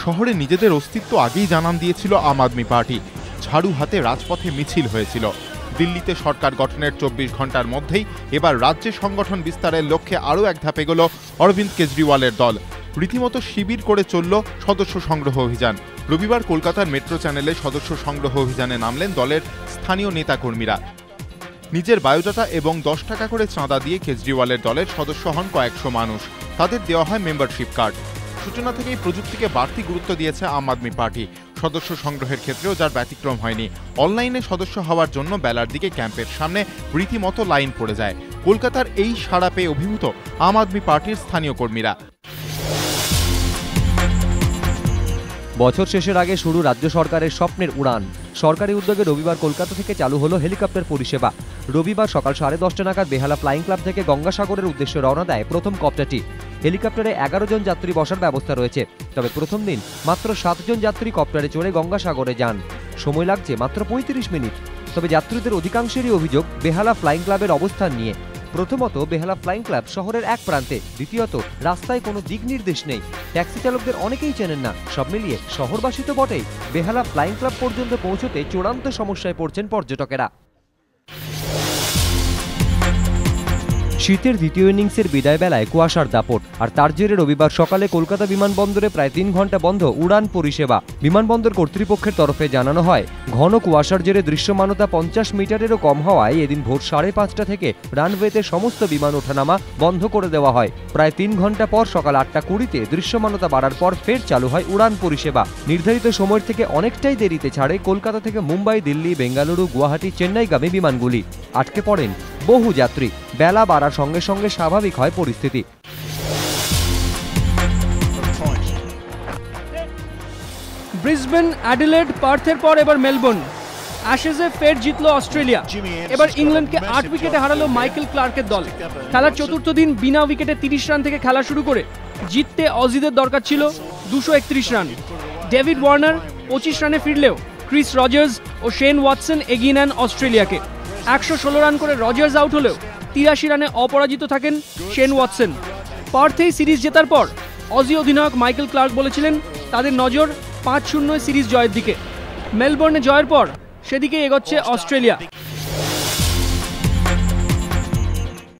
শহরে নিজেদের অস্তিত্ব আগেই জানান দিয়েছিল আম আদমি পার্টি। ঝাড়ু হাতে রাজপথে মিছিল হয়েছিল। দিল্লিতে সরকার গঠনের 24 ঘন্টার মধ্যেই এবার রাজ্যে সংগঠন বিস্তারের লক্ষ্যে আরও এক ধাপে এগোল অরবিন্দ কেজরিওয়ালের দল। রীতিমতো শিবির করে চলল সদস্য সংগ্রহ অভিযান। রবিবার কলকাতার মেট্রো চ্যানেলে সদস্য সংগ্রহ অভিযানে নামলেন দলের স্থানীয় নেতাকর্মীরা। নিজের বায়োডাটা এবং 10 টাকা করে চাঁদা দিয়ে কেজরিওয়ালের দলের সদস্য হন কয়েকশো মানুষ। তাদের দেওয়া হয় মেম্বারশিপ কার্ড। সূচনা থেকেই প্রযুক্তিকে বাড়তি গুরুত্ব দিয়েছে আম আদমি পার্টি। সদস্য সংগ্রহের ক্ষেত্রেও যার ব্যতিক্রম হয়নি। অনলাইনে সদস্য হওয়ার জন্য বেলার দিকে ক্যাম্পের সামনে রীতিমতো লাইন পড়ে যায়। কলকাতার এই সাড়া পেয়ে অভিভূত আম আদমি পার্টির স্থানীয় কর্মীরা। বছর শেষের আগে শুরু রাজ্য সরকারের স্বপ্নের উড়ান। সরকারি উদ্যোগে রবিবার কলকাতা থেকে চালু হলো হেলিকপ্টার পরিষেবা। রবিবার সকাল 10:30 নাগাদ বেহালা ফ্লাইং ক্লাব থেকে গঙ্গাসাগরের উদ্দেশ্যে রওনা দেয় প্রথম কপ্টারটি। হেলিকপ্টারে 11 জন যাত্রী বসার ব্যবস্থা রয়েছে। তবে প্রথম দিন মাত্র 7 জন যাত্রী কপ্টারে চড়ে গঙ্গাসাগরে যান। সময় লাগছে মাত্র 35 মিনিট। তবে যাত্রীদের অধিকাংশেরই অভিযোগ বেহালা ফ্লাইং ক্লাবের অবস্থান নিয়ে। প্রথমত, বেহালা ফ্লাইং ক্লাব শহরের এক প্রান্তে। দ্বিতীয়ত, রাস্তায় কোনো দিক নির্দেশ নেই। ট্যাক্সি চালকদের অনেকেই চেনেন না। সব মিলিয়ে শহরবাসী তো বটেই, বেহালা ফ্লাইং ক্লাব পর্যন্ত পৌঁছতে চূড়ান্ত সমস্যায় পড়ছেন পর্যটকেরা। শীতের দ্বিতীয় ইনিংসের বিদায় বেলায় কুয়াশার দাপট, আর তার জেরে রবিবার সকালে কলকাতা বিমানবন্দরে প্রায় 3 ঘন্টা বন্ধ উড়ান পরিষেবা। বিমানবন্দর কর্তৃপক্ষের তরফে জানানো হয়, ঘন কুয়াশার জেরে দৃশ্যমানতা 50 মিটারেরও কম হওয়ায় এদিন ভোর 5:30 থেকে রানওয়েতে সমস্ত বিমান ওঠানামা বন্ধ করে দেওয়া হয়। প্রায় 3 ঘন্টা পর সকাল 8:20-তে দৃশ্যমানতা বাড়ার পর ফের চালু হয় উড়ান পরিষেবা। নির্ধারিত সময়ের থেকে অনেকটাই দেরিতে ছাড়ে কলকাতা থেকে মুম্বাই, দিল্লি, বেঙ্গালুরু, গুয়াহাটি, চেন্নাইগামী বিমানগুলি। আটকে পড়েন বহু যাত্রী। বেলা বাড়ার সঙ্গে সঙ্গে স্বাভাবিক হয় পরিস্থিতি। ব্রিসবেন, অ্যাডিলেড, পার্থের পর এবার মেলবোর্ন। অ্যাশেজে ফের জিতল অস্ট্রেলিয়া। এবার ইংল্যান্ডকে 8 উইকেটে হারালো মাইকেল ক্লার্কের দল। খেলার চতুর্থ দিন বিনা উইকেটে 30 রান থেকে খেলা শুরু করে জিততে অজিদের দরকার ছিল 231 রান। ডেভিড ওয়ার্নার 25 রানে ফিরলেও ক্রিস রজার্স ও শেন ওয়াটসন এগিয়ে নেন অস্ট্রেলিয়াকে। 116 রান করে রজার্স আউট হলেও 83 রানে অপরাজিত থাকেন শেন ওয়াটসন। পার্থেই সিরিজ জেতার পর অজি অধিনায়ক মাইকেল ক্লার্ক বলেছিলেন তাদের নজর 5-0 সিরিজ জয়ের দিকে। মেলবোর্নে জয়ের পর সেদিকে এগোচ্ছে অস্ট্রেলিয়া।